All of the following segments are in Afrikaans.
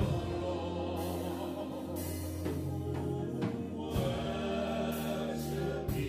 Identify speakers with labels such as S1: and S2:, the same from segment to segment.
S1: Worship you.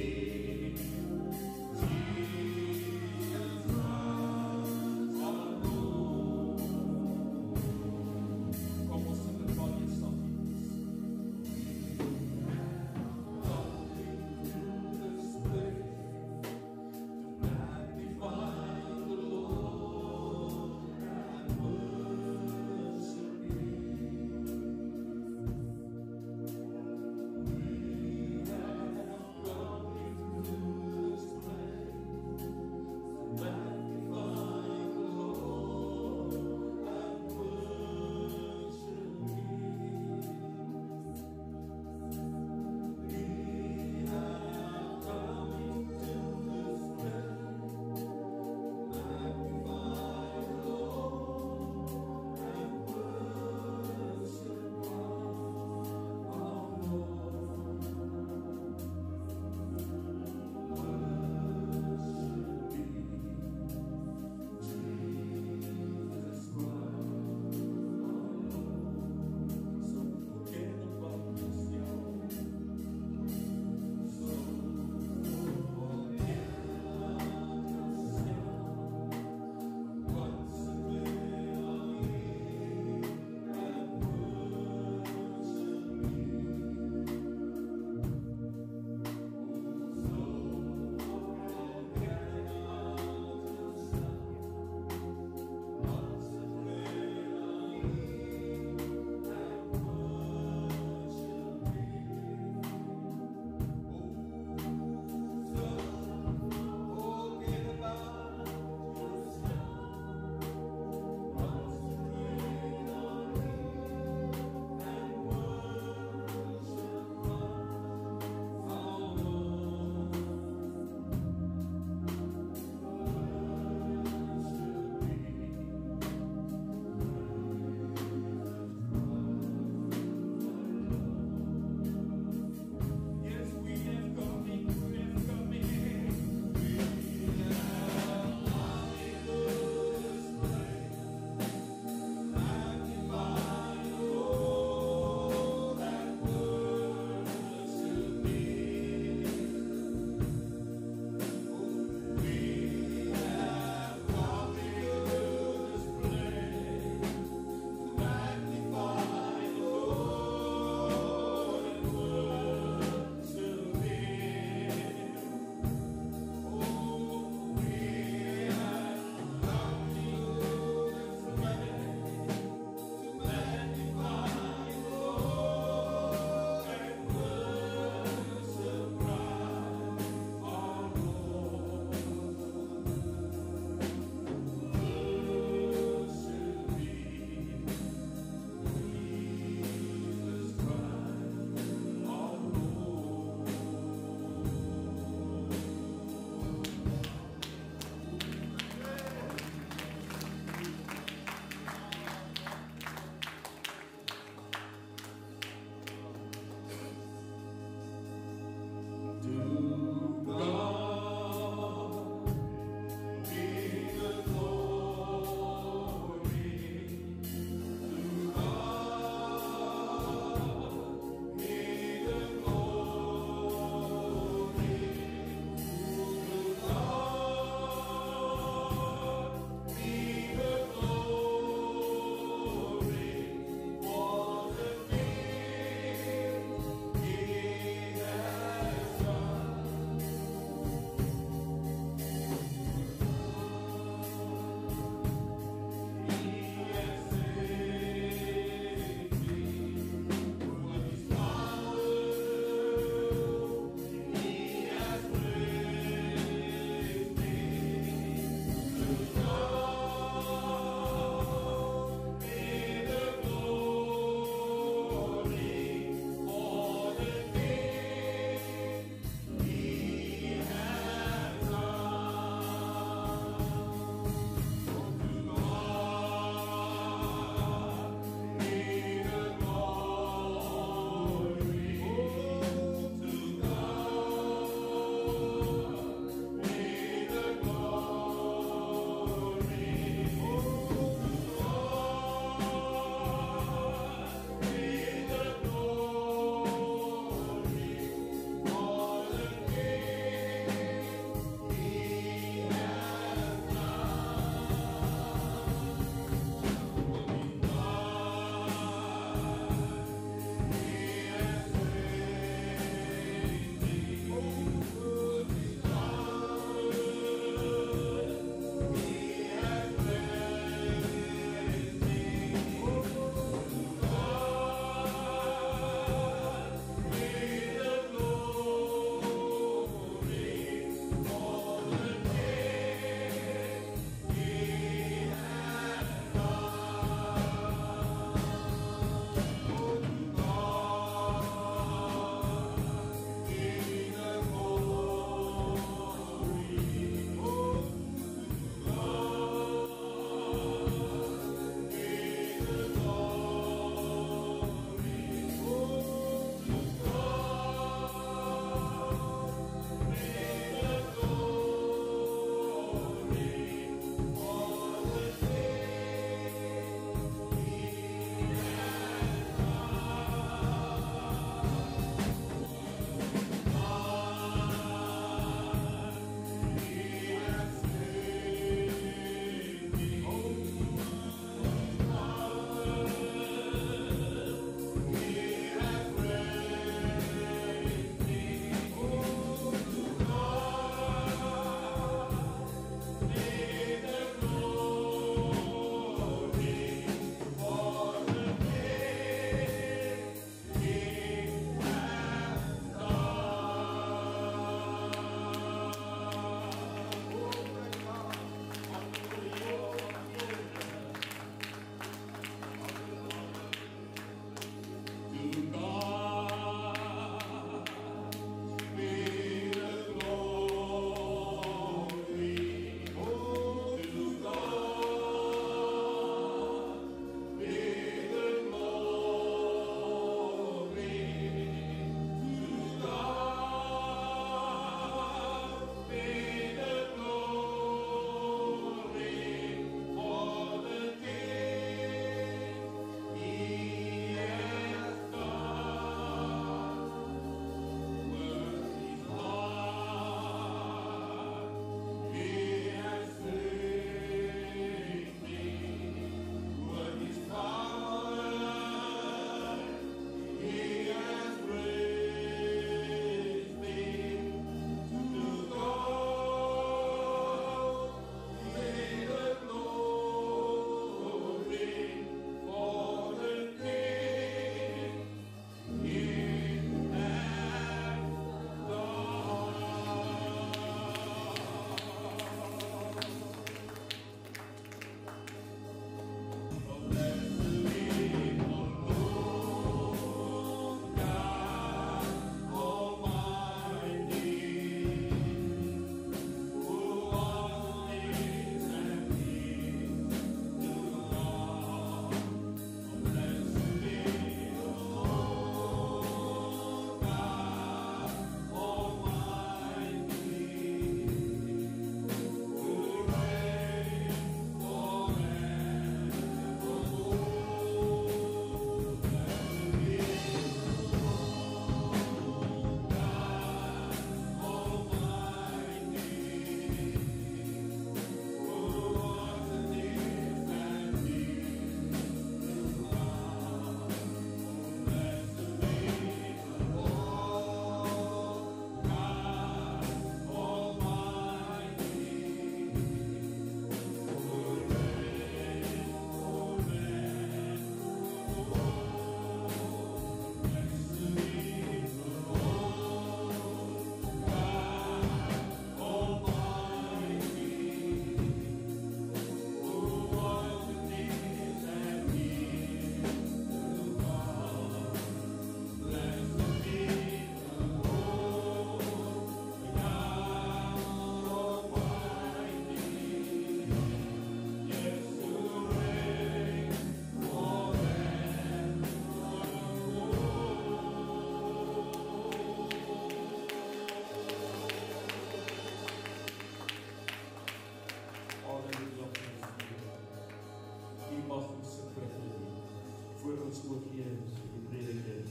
S1: ons oor gee so die prediker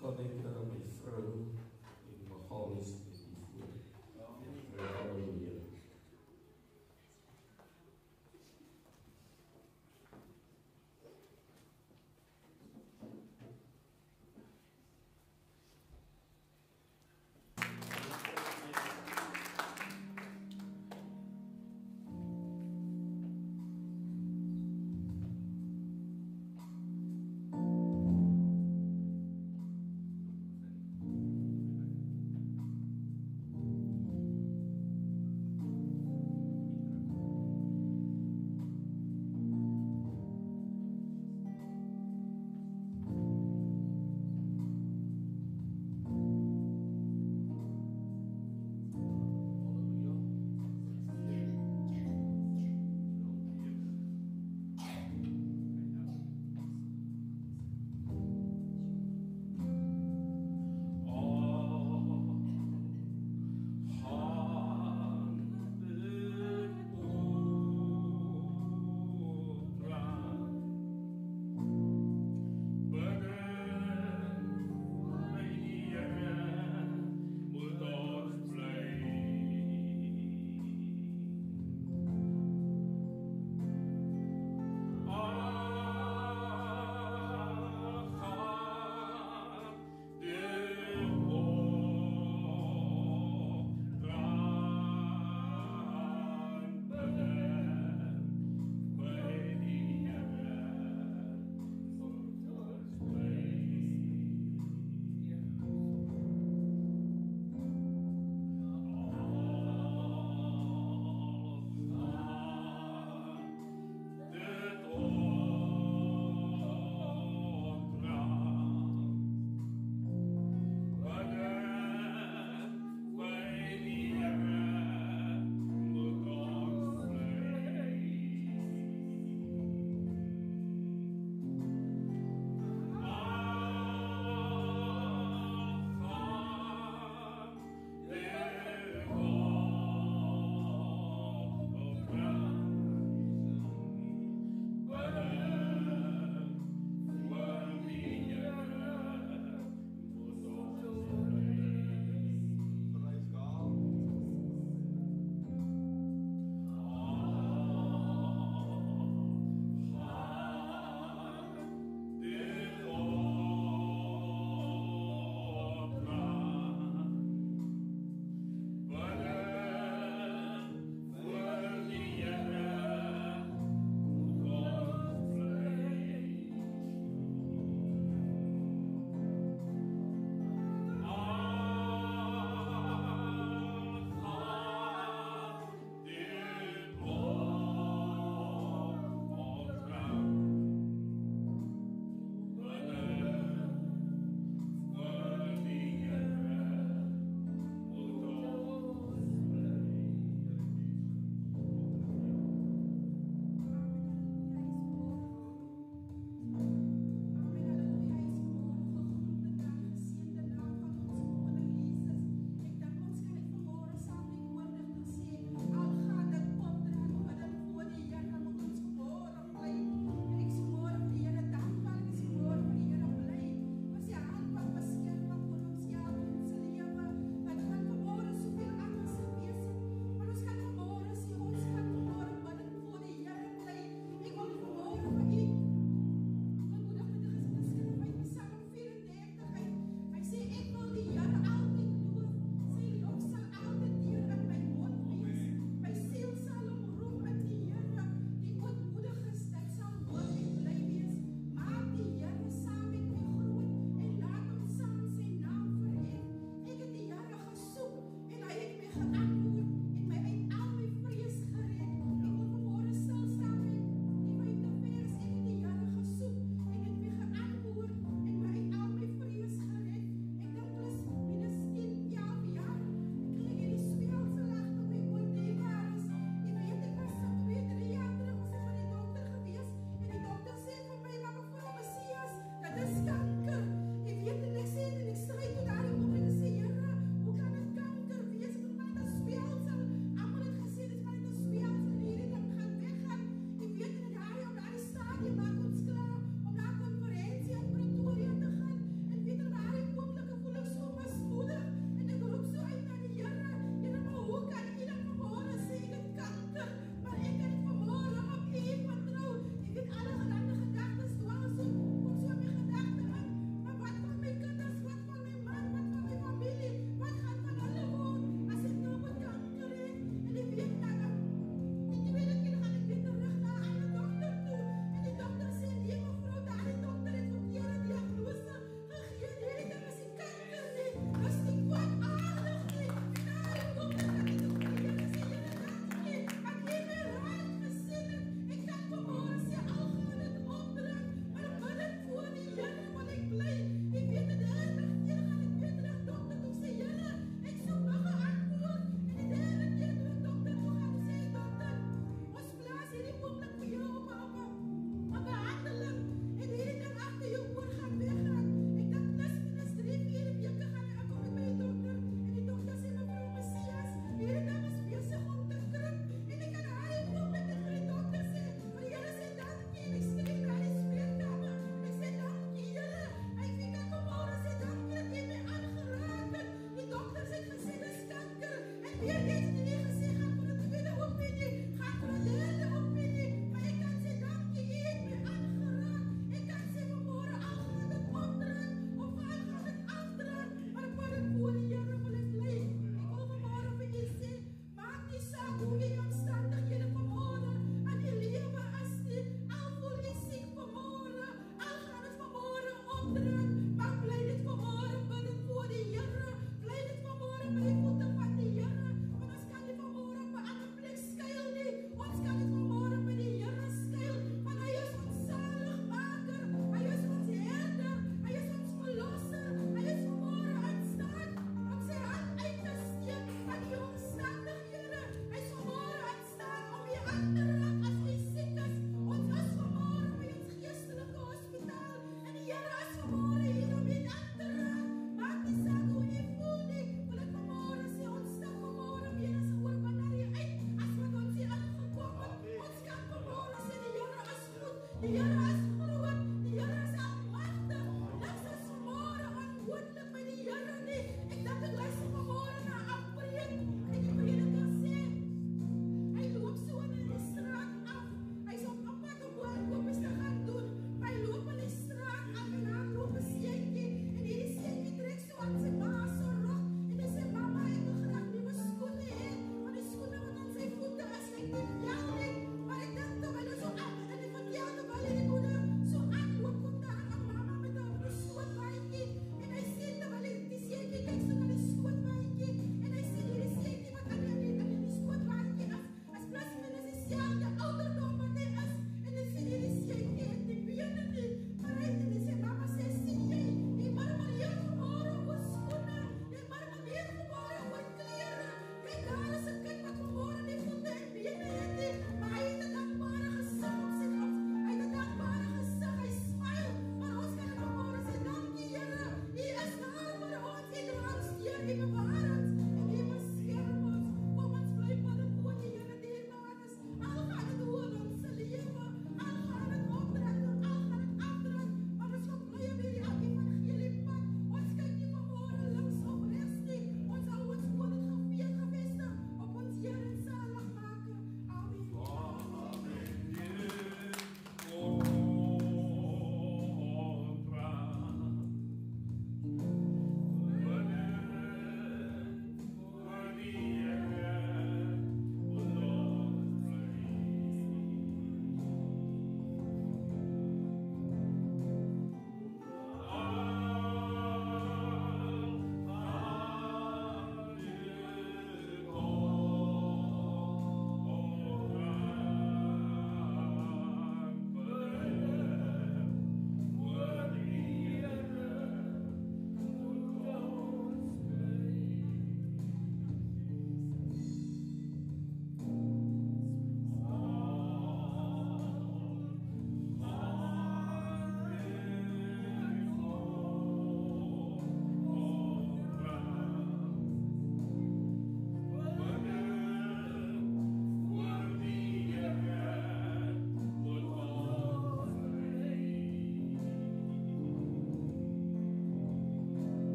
S1: kan ek my vrou en Magalies met die voor. Halleluja.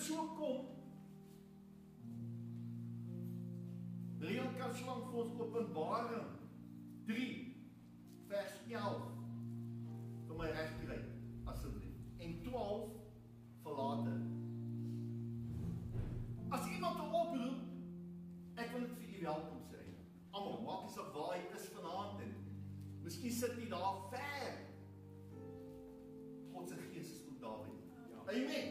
S2: so kom, Rian kan slang vir ons Openbaring 3 vers 11 vir my reg kry, asseblief. En 12 vir later. As iemand 'n oproep, ek wil dit vir u welkom sê. Almal, maak nie saak waar jy is vanaand en miskien sit jy daar ver. God se gees is ook daar. Amen.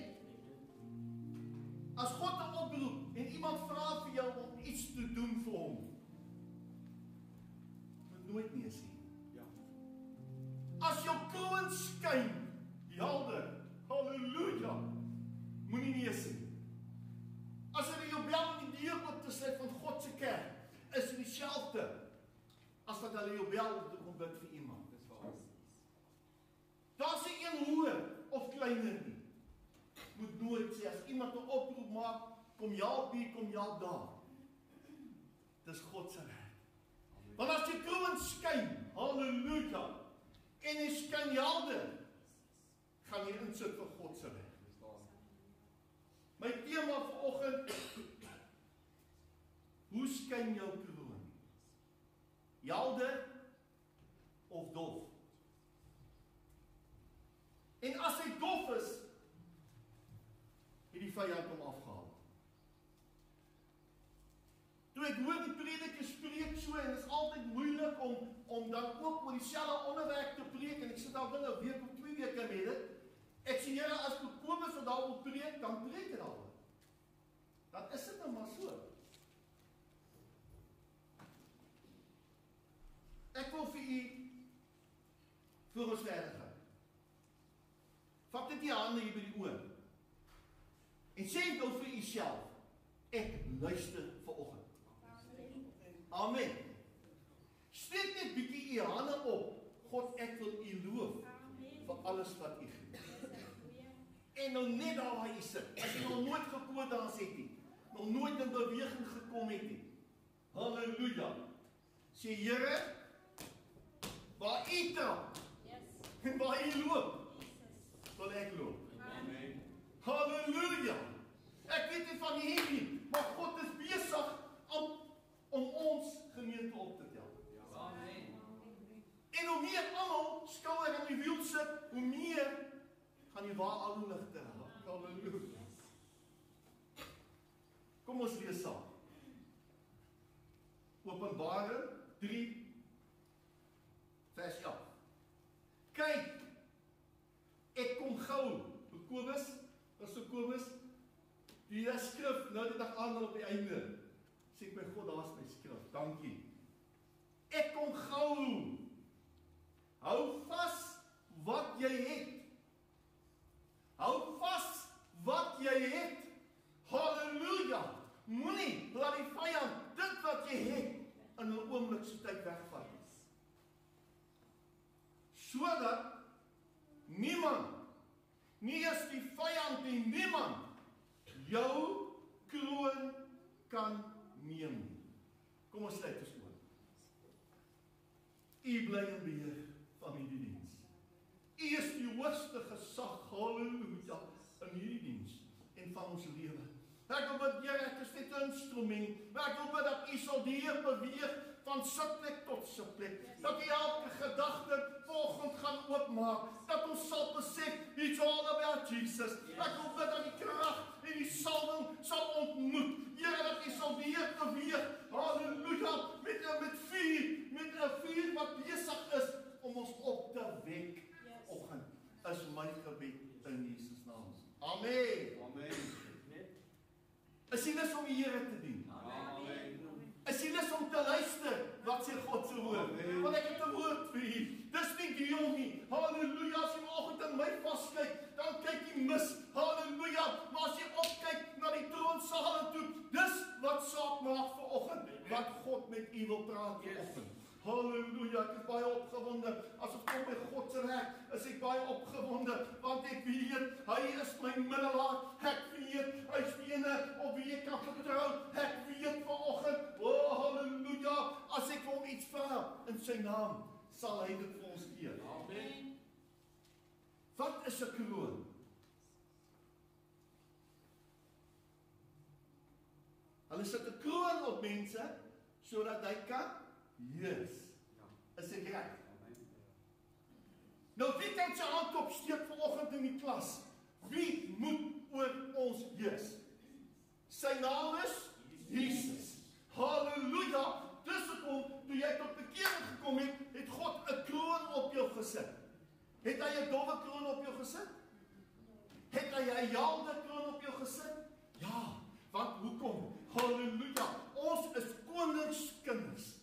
S2: As God 'n oproep en iemand vra vir jou om iets te doen vir hom, moet nooit nee sê. Ja. As jou kroon skyn, helder, halleluja, moenie nee sê. As hulle jou bel om die deur oop te sluit van God se kerk, is dit dieselfde as wat hulle jou bel om te kom bid vir iemand. Dis waar. Daar's nie een hoër of kleiner nie. Moet nooit sê, as iemand 'n oproep maak, kom jy hier, kom jy daar. Dis God se werk. Want as die kroon skyn, halleluja, en hy skyn helder, gaan jy insit vir God se werk. My tema vanoggend, hoe skyn jou kroon? Helder of dof? En as hy dof is, het die vyand hom afgehaal. Toe ek hoor die prediker spreek so, en het is altyd moeilik om dan ook oor dieselfde onderwerp te preek, en ek sit al binne 'n week of 2 weke met dit. Ek sê, Here, as Kobus wat daar wil preek, dan preek dit al. Dan is dit nou maar so. Ek wil vir u voor ons verder gaan. Vat dit die hande hier by die oor. En sê nou vir u self, ek luister vanoggend. Amen. Steek net bietjie u hande op. God, ek wil u loof vir alles wat u gee. En nou net daar waar jy sit, as jy nog nooit gekoor daar het nie, nog nooit in beweging gekom het nie. Halleluja. Sê, Here, waar u trap, en waar u loop, wil ek loop. Amen. Halleluja. Ek weet nie van hier nie, maar God is besig om ons gemeente op te tel. Amen. En hoe meer almal skouer aan die wiel sit, hoe meer gaan die waar al hoe ligter raak. Halleluja. Kom ons lees saam. Openbaring 3 vers 11. Kyk, ek kom gou. Kobus, die skrif, nou dit ek aan op die einde. Sê ek by God, daar is my skrif. Dankie. Ek kom gou. Hou vas wat jy het. Hou vas wat jy het. Halleluja. Moenie laat die vyand dit wat jy het in 'n oomblik se tyd wegvat. Sodat niemand, nie eens die vyand nie, niemand jou kroon kan neem. Kom ons sluit ons oor. U bly in beheer van hierdie diens. U is die hoogste gesag, halleluja, in hierdie diens en van ons lewe. Ek wil bid, Here, ek is net 'n instrument. Ek wil bid dat u sal die Heer beweeg van sitplek tot sitplek. Dat u elke gedagte volgend gaan oopmaak. Dat ons sal besef, it's all about Jesus. Ek wil bid dat die krag en die salwing sal ontmoet. Here, dat u sal weer beweeg, halleluja, met vuur wat besig is om ons op te wek. Oggend is my gebed in Jesus naam. Amen. Amen. Is jy lus om die Here te dien? Amen. Is jy lus om te luister wat sê God se woord? Want ek het 'n woord vir u. Dis nie deel nie. Halleluja, as jy vanoggend in my vaskyk, dan kyk jy mis. Halleluja, maar as jy opkyk na die troonsale toe, dis wat saak maak vanoggend, wat God met u wil praat vanoggend. Halleluja, ek is baie opgewonde. As ek kom by God se werk, is ek baie opgewonde, want ek weet, hy is my middelaar. Ek weet, hy is ene op wie ek kan vertrou. Ek weet vanoggend, oh halleluja, as ek hom iets vra in sy naam, sal hy dit vir ons gee. Amen. Wat is 'n kroon? Hulle sit 'n kroon op mense, sodat hy kan heers. Is ek reg? Nou wie kan sy hand opsteek vanoggend in die klas? Wie moet oor ons heers? Sy naam is Jesus. Halleluja! Dis hoekom, toe jy tot bekering gekom het, het God 'n kroon op jou gesit. Het hy 'n dowwe kroon op jou gesit? Het hy 'n jalde kroon op jou gesit? Ja, want hoekom? Halleluja! Ons is koningskinders.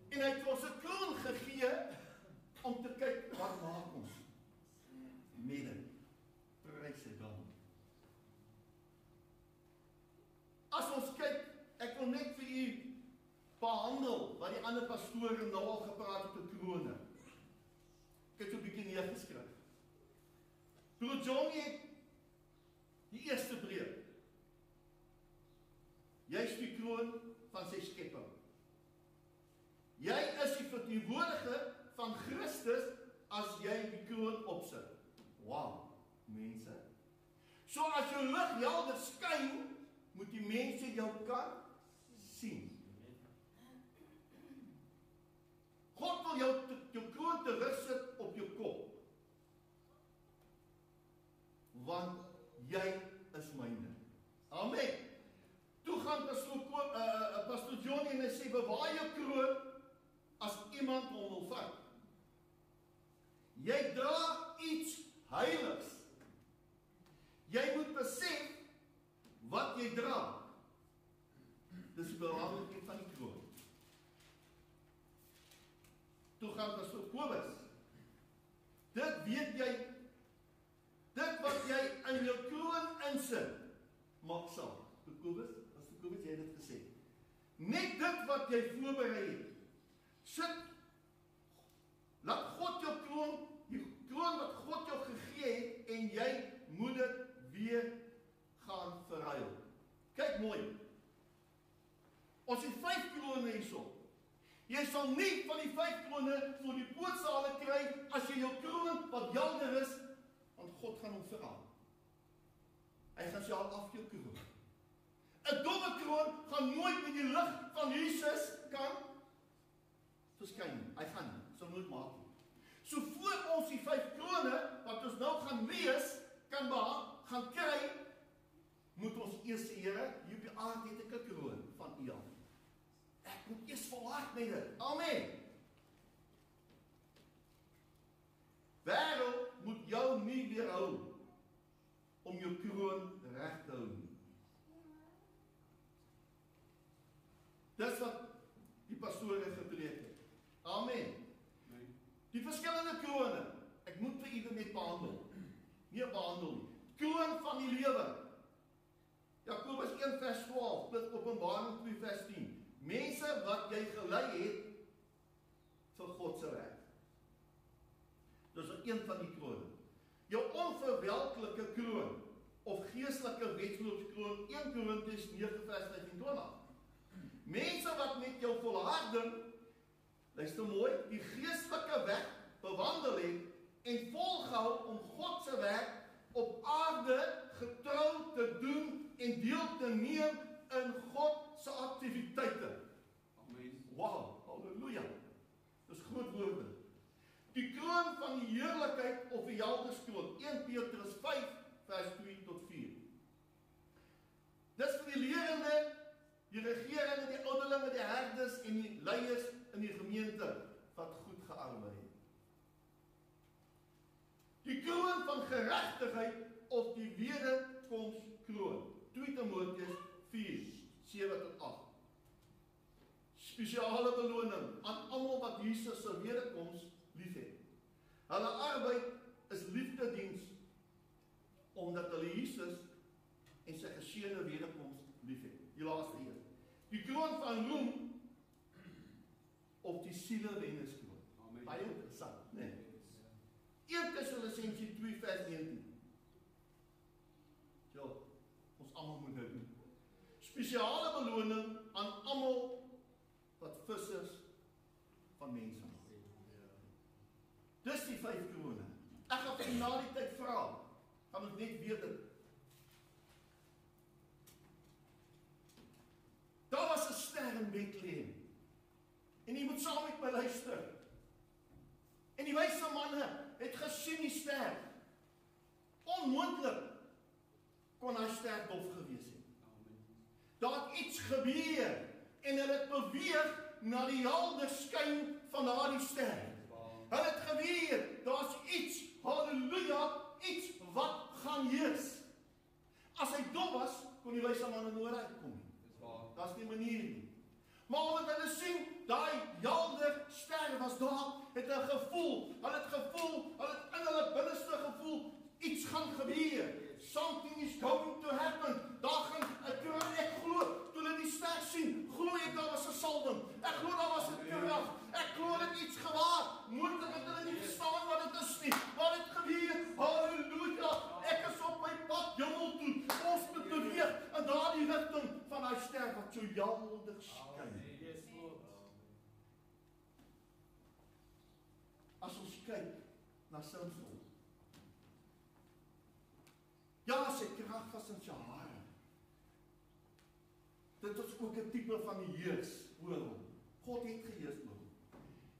S2: En hy het ons 'n kroon gegee om te kyk wat maak ons met dit. Prys sy naam. As ons kyk, ek wil net vir u behandel wat die ander pastore nou al gepraat het oor krone. Ek het so 'n bietjie neergeskryf. Broer Johnny het die eerste breek. Jy is die kroon van sy skepping. Jy is die verteenwoordiger van Christus as jy die kroon opsit. Wow, mense. So as jou lig helder skyn, moet die mense jou kan sien. God wil jou kroon terugsit op jou kop. Want jy is myne. Amen. Toe gaan Pastor Johnny en hy sê, bewaar jou kroon as iemand hom wil vat. Jy dra iets heiligs. Jy moet besef wat jy dra. Dis die belangrikheid van die kroon. Toe gaan Pastor Kobus. Dit weet jy, dit wat jy in jou kroon insit, maak saak. Kobus, Pastor Kobus, jy het dit gesê. Net dit wat jy voorberei het. Sit, laat God jou kroon, die kroon wat God jou gegee het, en jy moet dit weer gaan verruil. Kyk mooi. Ons het 5 krone hierso. Jy sal nie van die 5 krone vir die boodsale kry, as jy jou kroon wat helder is, want God gaan hom verhaal. Hy gaan sy al af jou kroon. 'n dowwe kroon gaan nooit met die lig van Jesus kan verskyn. Hy gaan nie, sal nooit maak nie. So voor ons die 5 krone, wat ons nou gaan lees, gaan kry, moet ons eers sê, Here, hier op die aarde het ek 'n kroon van U af. Ek moet eers volhard met dit. Amen. Wêreld moet jou nie weerhou om jou kroon reg te hou nie. Dis wat die pastore gepreek het. Amen. Die verskillende krone, ek moet vir u net behandel. Nie behandel nie. Kroon van die lewe. Jakobus 1 vers 12, tot Openbaring 2 vers 10. Mense wat jy gelei het vir God se werk. Dis een van die krone. Jou onverwelklike kroon of geestelike wedloopskroon, 1 Korintiërs 9 vers 25. Mense wat met jou volharding, luister mooi, die geestelike weg bewandel het en volhou om God se werk op aarde getrou te doen en deel te neem in God se aktiwiteite. Amen. Wow, halleluja. Dis groot woorde. Die kroon van die heerlikheid of die helderskroon, 1 Petrus 5 vers 2 tot 4. Dis vir die lerende, die regerende, die ouderlinge, die herders en die leiers in die gemeente wat goed gearbei het. Die kroon van geregtigheid of die wederkomskroon. 2 Timoteus 4, 7 tot 8. Spesiale beloning aan almal wat Jesus se wederkoms liefhet. Hulle arbeid is liefdediens omdat hulle Jesus en sy geseënde wederkoms liefhet. Die laaste een. Die kroon van roem of die sielewennerskroon. Baie interessant, né? 1 Tessalonisense 2 vers 19. Ja, ons almal moet dit doen. Spesiale beloning aan almal wat vissers van mense is. Dis die 5 krone. Ek gaan vir na die tyd vra. Gaan ons net weet dit. saam met my luister. En die wyse manne het gesien die ster. Onmoontlik kon hy ster dof gewees het. Daar het iets gebeur en hulle het beweeg na die helder skyn van daardie ster. Hulle het geweet, daar's iets, halleluja, iets wat gaan heers. As hy dom was, kon die wyse manne nooit uitkom nie. Daar's nie manier nie. Maar omdat hulle sien, daai helder ster was daar, het hulle gevoel, hulle het in hulle binneste gevoel, iets gaan gebeur. Something is going to happen. Daar gaan, ek glo, toe hulle die ster sien, glo ek daar was 'n salwing. Ek glo daar was 'n krag. Ek glo dit iets gewaar. Moontlik het hulle nie verstaan wat dit is nie. Wat het gebeur? Halleluja. Ek is op my pad hemel toe. Ons moet beweeg in daardie rigting van daai ster wat so helder skyn. As ons kyk na Samson. Ja, sy krag was in sy hare. Dit was ook 'n tipe van die heers oor hom. God het geheers oor hom.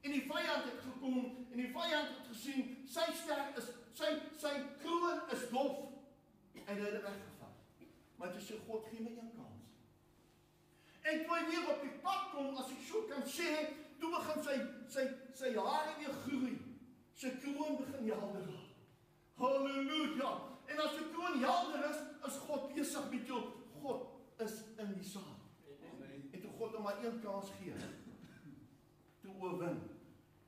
S2: En die vyand het gekom en die vyand het gesien sy ster is sy kroon is dof en hy het weggevat. Maar dit sê God gee my 'n kans. En toe hy weer op die pad kom, as ek so kan sê, toe begin sy hare weer groei. Sy kroon begin helder raak. Halleluja. En as die kroon helder is God besig met jou. God is in die saal. En toe God hom maar een kans gee, toe oorwin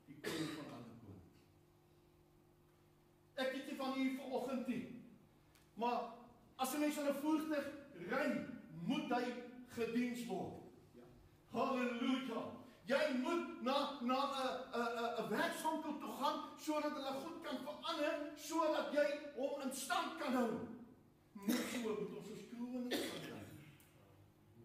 S2: die koning van alle konings. Ek weet nie van hier vanoggend nie, maar as 'n mens in 'n voertuig ry, moet hy gediens word. Halleluja. Jy moet na 'n werkswinkel toe gaan, sodat hulle goed kan verander, sodat jy hom in stand kan hou. Net so moet ons ons kroon kry.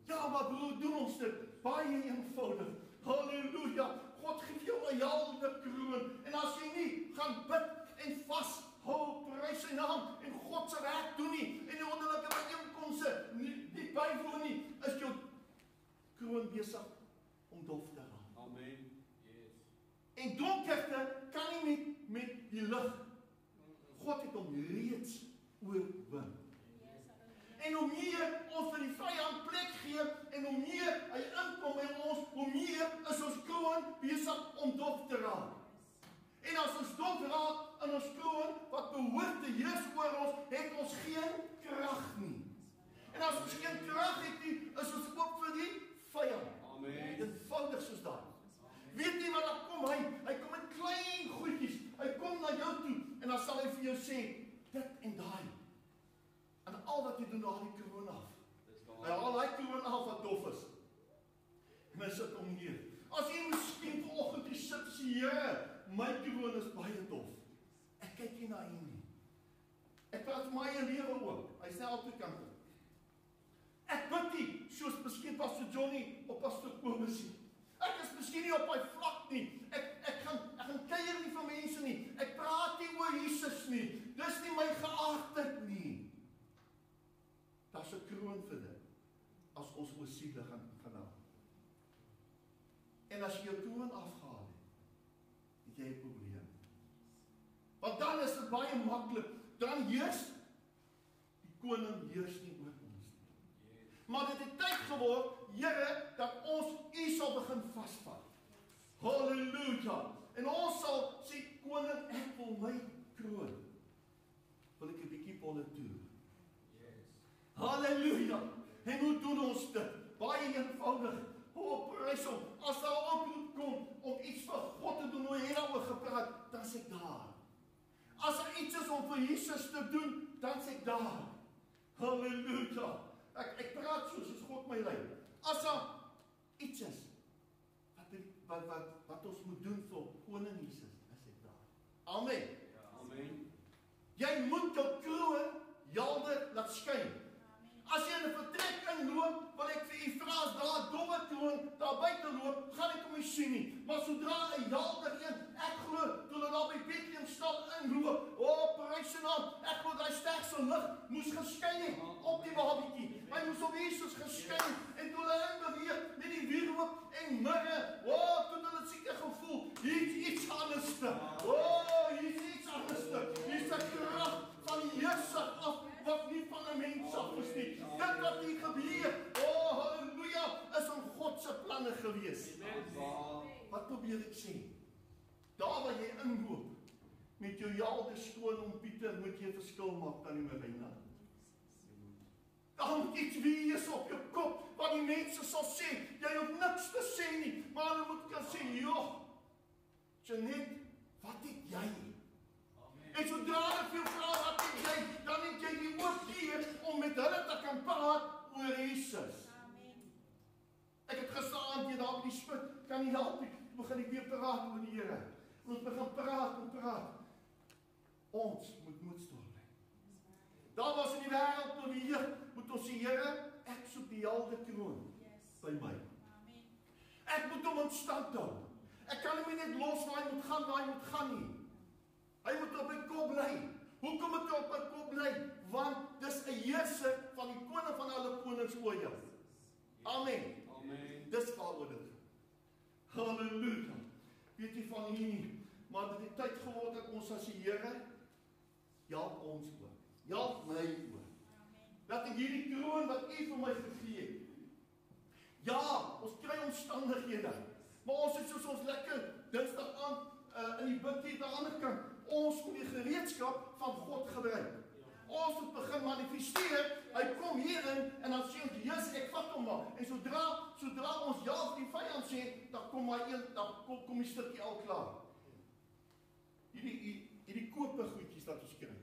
S2: Ja, maar broer, doen ons dit baie eenvoudig. Halleluja. God gee jou 'n helder kroon. En as jy nie gaan bid en vashou, prys sy naam en God se werk doen nie, en die wonderlike byeenkomste nie bywoon nie, is jou kroon besig om dof te raak.
S3: Amen. Yes.
S2: En donkerte kan nie met die lig. God het hom reeds oorwin. En hoe meer ons vir die vyand plek gee, en hoe meer hy inkom by ons, hoe meer is ons kroon besig om dof te raak. En as ons dof raak in ons kroon, wat behoort te heers oor ons, het ons geen krag nie. En as ons geen krag het nie, is ons ook vir die vyand.
S3: Amen.
S2: Eenvoudig soos daai. Weet nie wat dan kom hy kom met klein goedjies, hy kom na jou toe, en dan sal hy vir jou sê, dit en daai. En al wat jy doen, haal die kroon af. Hy haal die kroon af wat dof is. En hy sit om neer. As jy miskien vanoggend die sit sê, Here, my kroon is baie dof. Ek kyk nie na hy nie. Ek praat vir my eie lewe ook. Hy sê altyd kant. Ek bid nie, soos miskien Pastor Johnny of Pastor Kobus nie. Ek is miskien nie op my vlak nie. Ek gaan kuier nie vir mense nie. Ek praat nie oor Jesus nie. Dis nie my geaardheid nie. Daar's 'n kroon vir dit. As ons oor siele gaan hou. En as jy jou kroon afgehaal het jy 'n probleem. Want dan is dit baie maklik. Dan heers die koning heers nie oor ons nie. Maar dit het tyd geword, Here, dat ons U sal begin vasvat. Halleluja. En ons sal sê, koning, ek wil my kroon. Wil ek 'n bietjie politiek. Halleluja. En hoe doen ons dit? Baie eenvoudig. Prys hom. As daar 'n oproep kom om iets vir God te doen, hoe het daaroor gepraat, dan is ek daar. As daar iets is om vir Jesus te doen, dan is ek daar. Halleluja. Ek praat soos God my lei. As daar iets is wat ons moet doen vir koning Jesus, is ek daar. Amen.
S3: Amen.
S2: Jy moet jou kroon helder laat skyn. As jy in 'n vertrek inloop, wil ek vir u vra as daar 'n dowwe troon daar buite loop, gaan ek hom nie sien nie. Maar sodra 'n helder een, ek glo, toe hulle daar by Bethlehem stad inloop, prys sy naam, ek glo daai ster se lig moes geskyn het op die babietjie. Hy moes op Jesus geskyn en toe hulle inbeweeg met die wierook en mirre, toe hulle seker gevoel, hier's iets anderste. Hier's iets anderste. Hier's 'n krag van die Here af wat nie van 'n mens af is nie. Dit wat hier gebeur, halleluja, is om God se planne gewees. Wat probeer ek sê? Daar waar jy inloop met jou jaalde skoon om Pieter, moet jy 'n verskil maak aan die Marina. Daar moet iets wees op jou kop, wat die mense sal sê, jy hoef niks te sê nie, maar hulle moet kan sê, joh, Janet, wat het jy? En sodra hulle vir jou vra wat het jy, dan het jy die oorkeer om met hulle te kan praat oor Jesus. Ek het gisteraan weer daar by die spit, kan nie help nie, toe begin ek weer praat oor die Here. Ons begin praat. Ons moet moedstil bly. Daar was in die wêreld beweeg, moet ons sê, Here, ek soek die helde kroon by my. Ek moet hom in stand hou. Ek kan hom nie net los waar hy moet gaan nie. Hy moet op my kop bly. Hoekom moet hy op my kop bly? Want dis 'n heerser van die koning van alle konings oor jou. Amen. Dis waaroor dit. Halleluja. Weet jy van hier, maar dit het tyd geword dat ons as die Here help ons ook. Help my ook. Dat ek hierdie kroon wat U vir my gegee het. Ja, ons kry omstandighede, maar ons is soos ons lekker Dinsdag aan in die bid hier aan die ander kant. Ons moet die gereedskap van God gebruik. Ons moet begin manifesteer. Hy kom hierin en dan sê ons, Jesus, ek vat hom maar. En sodra ons ja vir die vyand sê, dan kom die stukkie al klaar. Hierdie koper goedjies wat ons kry.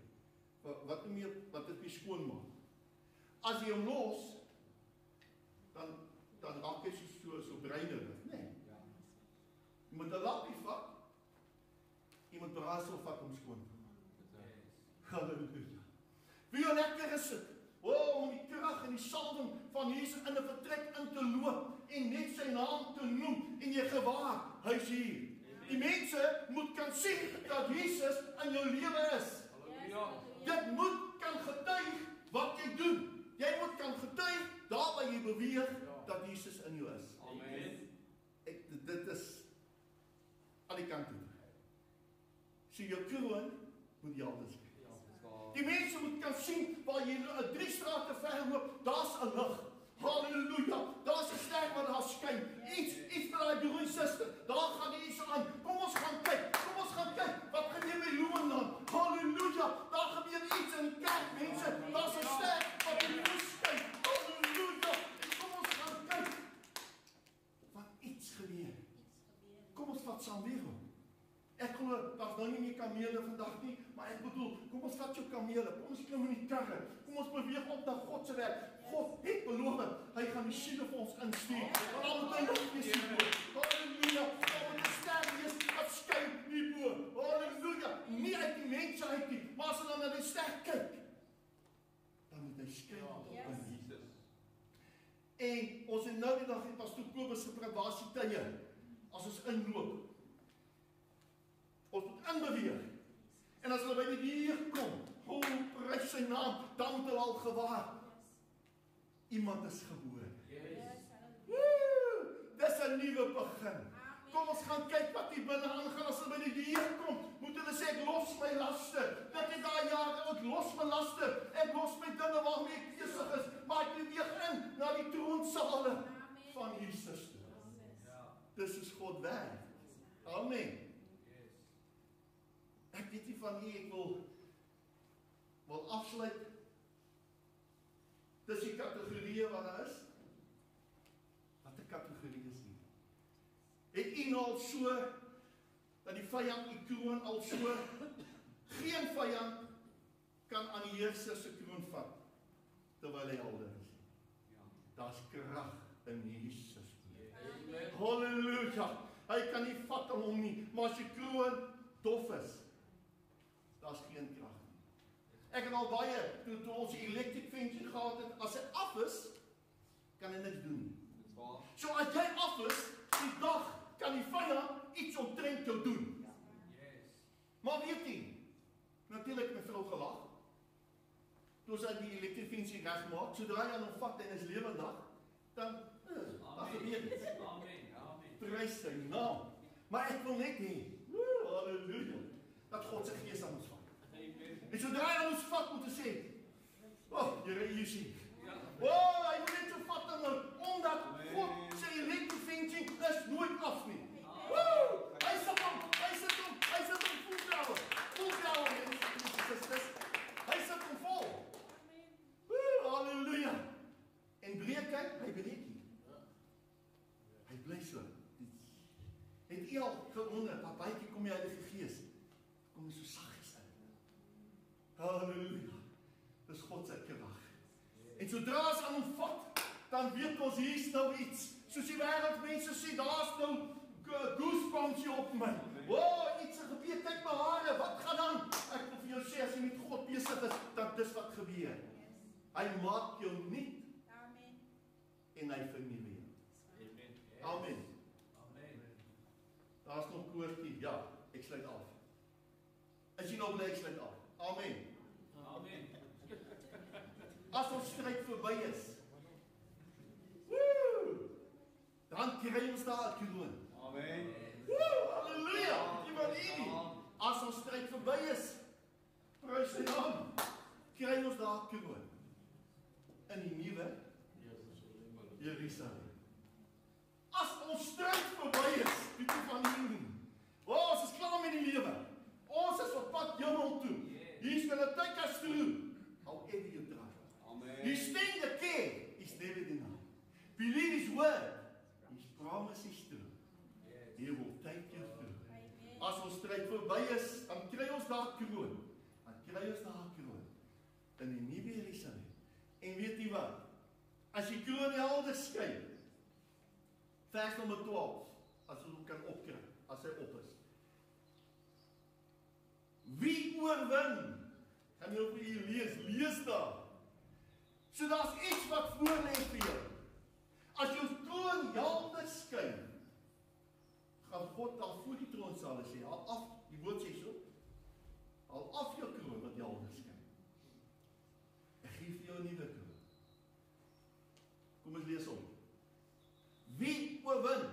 S2: Wat dit weer skoon maak. As jy hom los, dan raak hy so breinerig, nee. Jy moet 'n lappie vat. Jy moet braaisel vat om skoon te maak. Halleluja. Wie lekker is dit? Om die krag en die salwing van Jesus in 'n vertrek in te loop en net sy naam te noem en jy gewaar, hy's hier. Die mense moet kan sien dat Jesus in jou lewe is. Dit moet kan getuig wat jy doen. Jy moet kan getuig daar waar jy beweeg dat Jesus in jou is. Dit is aan die kant toe. So jou kroon moet jy anders kry. Die mense moet kan sien waar jy 3 strate ver loop, daar's 'n lig. Halleluja, daar's 'n ster wat daar skyn. Iets vir daai broer en suster. Daar gaan die iets aan. Kom ons gaan kyk. Wat gebeur by Loeman? Halleluja, daar gebeur iets in die kerk, mense. Daar's 'n ster wat in die lig skyn. Halleluja. Kom ons gaan kyk. Wat iets gebeur. Kom ons vat saam weer. Ek glo, daar's nou nie meer kamele vandag nie, maar ek bedoel, kom ons vat jou kamele, kom ons klim in die karre, kom ons beweeg op na God se werk. God het beloof, hy gaan die siele vir ons instuur. Want dan moet hy nog wees hierbo. Halleluja, dan moet die ster wees wat skyn hierbo. Halleluja, nie uit die mense uit nie, maar as hulle na die ster kyk, dan moet hy skyn op Jesus. En ons het nou die dag het Pastor Kobus gepraat, waar is die tye? As ons inloop. Ons moet inbeweeg. En as hulle by die dier kom, prys sy naam, dan moet hulle al gewaar. Iemand is gebore. Dis 'n nuwe begin. Kom ons gaan kyk wat hier binne aangaan. As hulle by die dier kom, moet hulle sê, ek los my laste. Dit het daai jare, ek los my laste. Ek los my dinge waarmee ek besig is. Maar ek beweeg in na die troonsale van Jesus. Dis is God werk. Amen. Ek weet nie van u, ek wil afsluit. Dis die kategorieë wat daar is. Wat 'n kategorie is nie. Het u nou al so, dat die vyand die kroon al so, geen vyand kan aan die heerser se kroon vat, terwyl hy helder is. Daar's krag in Jesus. Halleluja. Hy kan nie vat aan hom nie, maar as die kroon dof is, daar's geen krag nie. Ek het al baie, toe ons die electric fence gehad het, as hy af is, kan hy niks doen nie.
S3: Dit is waar.
S2: So as jy af is, die dag kan die vyand iets omtrent jou doen.
S3: Yes.
S2: Maar weet jy, natuurlik my vrou gelag. Toe sy die electric fence regmaak, sodra hy aan hom vat en is lewendig, dan gebeur dit.
S3: Amen. Amen.
S2: Prys sy naam. Maar ek wil net hê, halleluja, dat God se gees aan ons vat.
S3: Amen.
S2: En sodra hy aan ons vat om te sê, Here, hier sien.
S3: Ja.
S2: Hy moet net so vat aan hom, omdat God se electric fence is nooit af nie. Hy sit hom volkouwe, hy sit hom vol. Halleluja. En breek hy breek nie. Hy bly so. Het jy al gewonder, papaatjie kom jy Heilige Gees, kom jy so saggies in. Halleluja. Dis God se krag. En sodra ons aan hom vat, dan weet ons hier's nou iets. Soos die wêreldmense sê, daar's nou goosebumps hier op my. Iets het gebeur, kyk my hare, wat gaan dan? Ek wil vir jou sê, as jy met God besig is, dan dis wat gebeur. Hy maak jou nuut.
S4: Amen.
S2: En hy vernuwe jou.
S3: Amen.
S2: Amen.
S3: Amen.
S2: Daar's nog koortjie. Ja, ek sluit af. As jy nou bly, ek sluit af. Amen.
S3: Amen.
S2: As ons stryd verby is, dan kry ons daar 'n kroon.
S3: Amen.
S2: Halleluja! As ons stryd verby is, prys sy naam, kry ons daar 'n kroon. In die nuwe Jerusalem. As ons stryd verby is, weet jy van die doen. Ons is klaar met die lewe. Ons is op pad hemel toe. He's gonna take us through. However you try.
S3: Amen.
S2: You stand the care, he's never denied. Believe his word. His promise is true. He will take you through. As ons stryd verby is, dan kry ons daar kroon. Dan kry ons daar kroon. In die nuwe Jerusalem. En weet jy wat? As die kroon helder skyn, vers nommer 12, as ons hom kan opkry, as hy op is. Wie oorwin? Gaan jy op hier lees daar. So daar's iets wat voor lê vir jou. As jou kroon helder skyn, gaan God daar voor die troonsaal sê, haal af, die woord sê so, haal af jou kroon wat helder skyn. Ek gee vir jou 'n nuwe kroon. Kom ons lees om. Wie oorwin?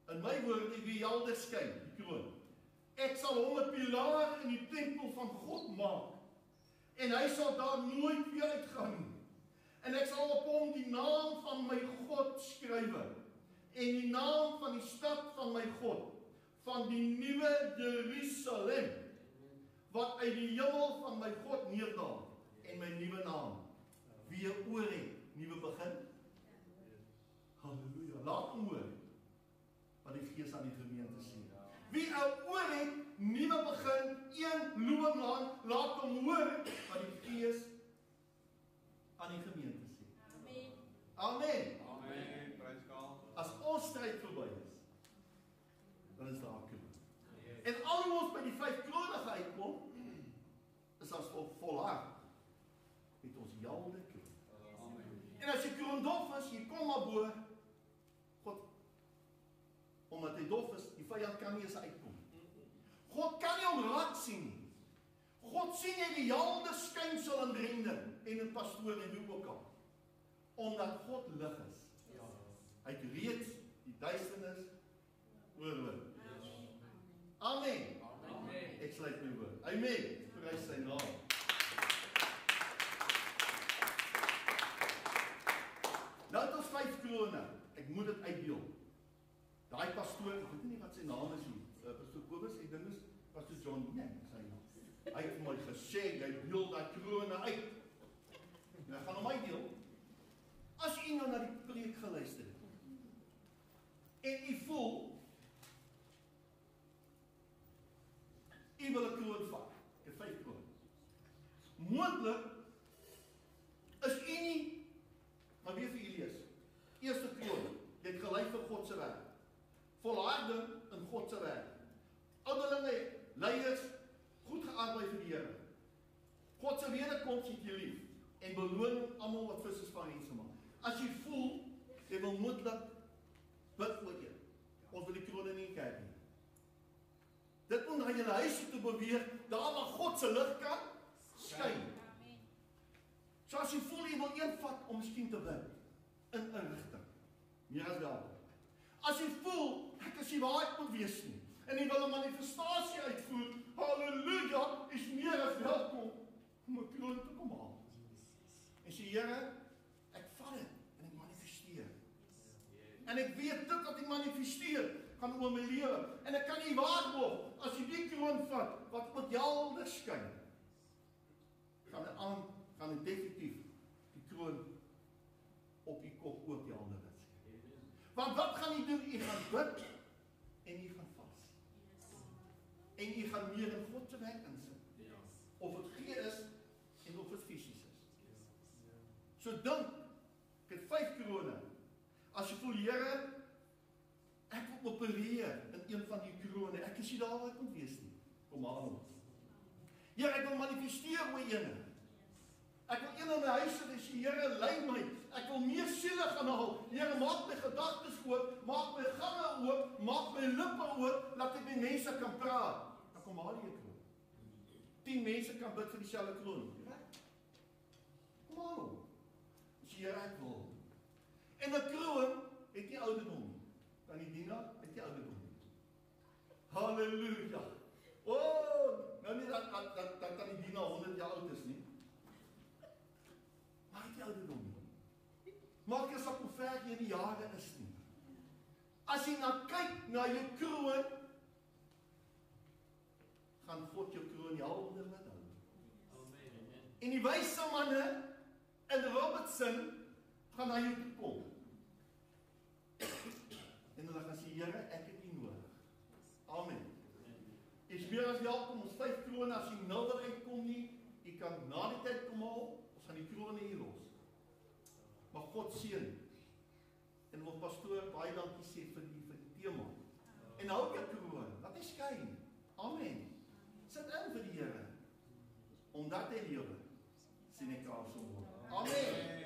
S2: In my woorde, wie helder skyn, die kroon. Ek sal hom 'n pilaar in die tempel van God maak. En hy sal daar nooit weer uitgaan nie. En ek sal op hom die naam van my God skrywe. En die naam van die stad van my God, van die nuwe Jerusalem, wat uit die hemel van my God neerdaal, en my nuwe naam, wie 'n oor het, nuwe begin. Halleluja, laat hom hoor, wat die Gees aan die gemeente sê. Wie 'n oor het, nuwe begin, een loonlaan, laat hom hoor, wat die Gees aan die gemeente sê.
S4: Amen.
S2: Amen.
S3: Amen. Prys God.
S2: As ons stryd verby is, dan is daar 'n kroon. En al hoe ons by die 5 krone uitkom, is ons volhard met ons helder kroon.
S3: Amen.
S2: En as jy kroon dof is, jy kom maar bo, God, omdat hy dof is, die vyand kan nie eens uitkom. God kan nie hom raak sien nie. God sien jy die helder skynsel in Renden en in Pastoor en wie ook al. Omdat God lig is. Hy het reeds die duisternis oorwin. Amen.
S3: Amen.
S2: Ek sluit my woord. Amen. Prys sy naam. Nou het ons 5 krone. Ek moet dit uitdeel. Daai pastoor, ek weet nie wat sy naam is nie. Pastoor Kobus, ek dink is Pastoor John, nee, sy naam. Hy het vir my gesê, jy deel daai krone uit. En ek gaan hom uitdeel. As u nou na die preek geluister het, en u voel, u wil 'n kroon vat, ek het 5 kroon. Moontlik is u nie, maar weer vir u lees, eerste kroon, jy het gelei vir God se werk, volharding in God se werk, ouderlinge, leiers, goed gearbei vir die Here. en beloon almal wat vissers van mense maak. As jy voel, jy wil moontlik bid oor jou. Ons wil die krone nie kyk nie. Dit moet na julle huis toe beweeg, daar waar God se lig kan skyn. So as jy voel jy wil een vat om miskien te bid in 'n rigting. Meer as welkom. As jy voel ek is nie waar ek moet wees nie en jy wil 'n manifestasie uitvoer, halleluja, is meer as welkom om 'n kroon te kom haal. En sê Here, ek vat dit en ek manifesteer. En ek weet dit wat ek manifesteer gaan oor my lewe. En ek kan nie waarborg as jy die kroon vat wat met helder skyn. Gaan dit definitief die kroon op die kop ook helder skyn. Want wat gaan jy doen? Jy gaan bid en jy gaan vas. En jy gaan meer in God se werk insit. Of dit gees en of dit fisies is. So dink, ek het 5 krone. As jy voel, Here, ek wil opereer in een van die krone. Ek is nie daar waar ek moet wees nie. Kom haal ons. Here, ek wil manifesteer oor ene. Ek wil een in my huis sit en sê, Here, lei my. Ek wil meer siele gaan haal. Here, maak my gedagtes oop, maak my gange oop, maak my lippe oop, laat ek met mense kan praat. Dan kom haal jy kroon. 10 mense kan bid vir dieselfde kroon. Kom haal. Sê, Here, ek wil. En 'n kroon het nie ouderdom nie. Dan die Dina het nie ouderdom nie. Halleluja. Nou nie dat kan die Dina 100 jaar oud is nie. Maar het nie ouderdom nie. Maak jy saak hoe ver jy in die jare is nie. As jy nou kyk na jou kroon, gaan God jou kroon helder laat hou. En die wyse manne in Robertson gaan na jou toe kom. En hulle gaan sê, Here, ek het U nodig. Amen. Is meer as welkom, ons 5 krone, as jy nou wil uitkom nie, jy kan na die tyd kom haal, ons gaan die krone hier los. Maar God seën. En ons pastoor, baie dankie sê vir die tema. En hou jou kroon, laat hy skyn. Amen. Sit in vir die Here. Omdat hy lewe, sien ek daar so. Amen.